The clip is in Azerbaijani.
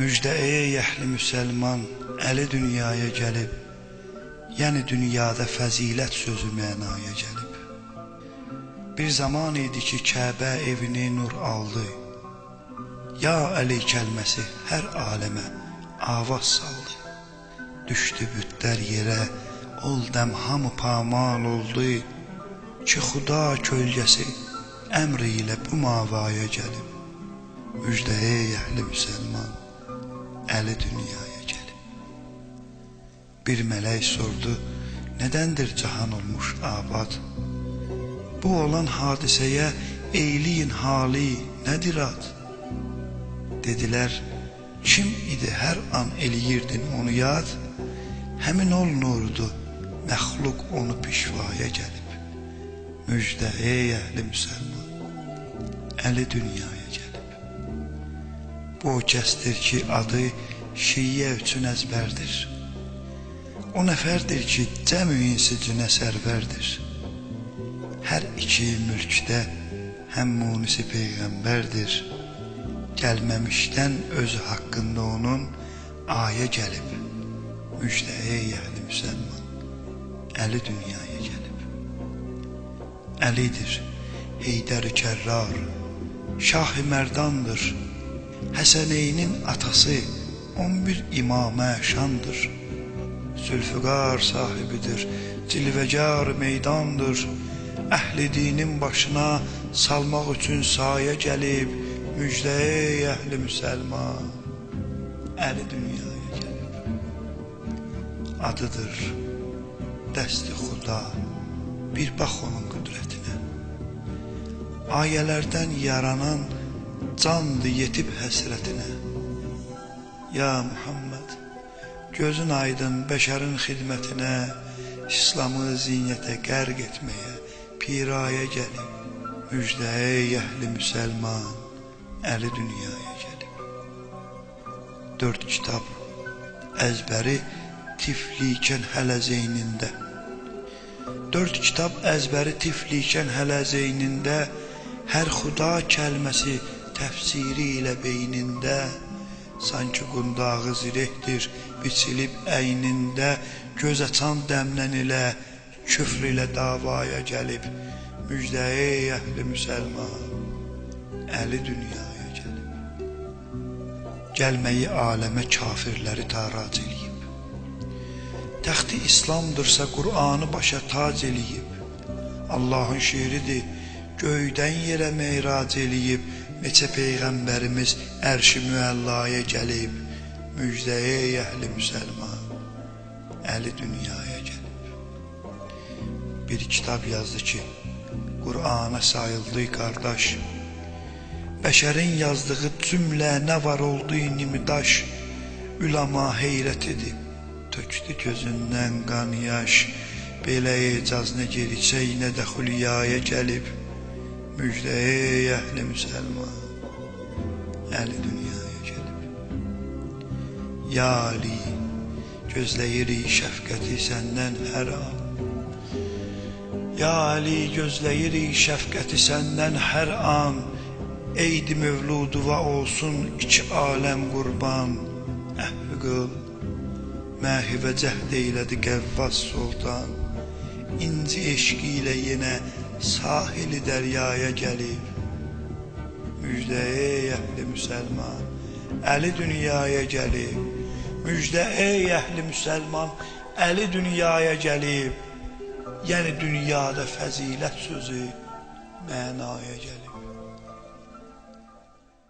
Müjdə ey əhli müsəlman, Əli dünyaya gəlib, yəni dünyada fəzilət sözü mənaya gəlib. Bir zaman idi ki, Kəbə evini nur aldı, ya Əli kəlməsi hər aləmə avaz saldı. Düşdü bütlər yerə, ol dəm hamı pamal oldu, ki Xuda kölgəsi əmri ilə bu mavaya gəlib. Müjdə ey əhli müsəlman, Əli dünyaya gəlib. Bir mələk sordu, nədəndir cahan olmuş abad? Bu olan hadisəyə eyliyin hali nədir ad? Dedilər, kim idi hər an eləyirdin onu yad? Həmin ol nurdu, məxluq onu pişvaya gəlib. Müjdə ey əhli müsəlman, Əli dünyaya gəlib. Bu o kəsdir ki, adı şiyə üçün əzbərdir. O nəfərdir ki, cəm-ü insicinə sərvərdir. Hər iki mülkdə həm munisi peyğəmbərdir. Gəlməmişdən özü haqqında onun ayə gəlib. Müjdə ey əhli müsəlman, Əli dünyaya gəlib. Əlidir, Heydər-i Kərrar, Şah-ı Mərdandır. Həsəneynin atası 11 imamə şandır. Zülfüqar sahibidir, cilvəgar meydandır. Əhli dinin başına salmaq üçün sayə gəlib. Müjdə ey əhli müsəlman, Əli dünyaya gəlib. Adıdır dəsti Xuda, bir bax onun qüdrətinə. Ayələrdən yaranan candı yetib həsrətinə. Ya Muhammed, gözün aydın bəşərin xidmətinə, İslamı zinətə qərq etməyə piraya gəlib. Müjdə ey əhli müsəlman, Əli dünyaya gəlib. 4 kitab əzbəri tiflikən hələ zeynində. 4 kitab əzbəri tiflikən hələ zeynində, hər Xuda kəlməsi təfsiri ilə beynində, sanki qundağı zirehdir biçilib əynində, göz açan dəmnən ilə küfr ilə davaya gəlib. Müjdə ey əhli müsəlman, Əli dünyaya gəlib. Gəlməyi aləmə kafirləri tarac eləyib. Təxti İslamdırsa Qur'anı başa tac eləyib. Allahın şeiridir, göydən yerə meyrac eləyib. Neçə peyğəmbərimiz ərş-i müəllaya gəlib. Müjdə ey əhli müsəlman, Əli dünyaya gəlib. Bir kitab yazdı ki, Qur'ana sayıldı qardaş. Bəşərin yazdığı cümlə nə var oldu nimdaş. Ülama heyrət edib, tökdü gözündən qan yaş. Belə ecaz nə gerçək nə də xülyaya gəlib. Müjdə ey əhli müsəlman, Əli dünyaya gəlib. Ya Ali, gözləyirik şəfqəti səndən hər an. Ya Ali, gözləyirik şəfqəti səndən hər an. Eydi mövluduva olsun iki aləm qurban. Əhv qıl, məhivə cəhd eylədi Qəvvas Sultan. İnci eşqi ilə yenə sahili dəryaya gəlib. Müjdə ey əhli müsəlman, Əli dünyaya gəlib. Müjdə ey əhli müsəlman, Əli dünyaya gəlib. Yəni dünyada fəzilət sözü mənaya gəlib.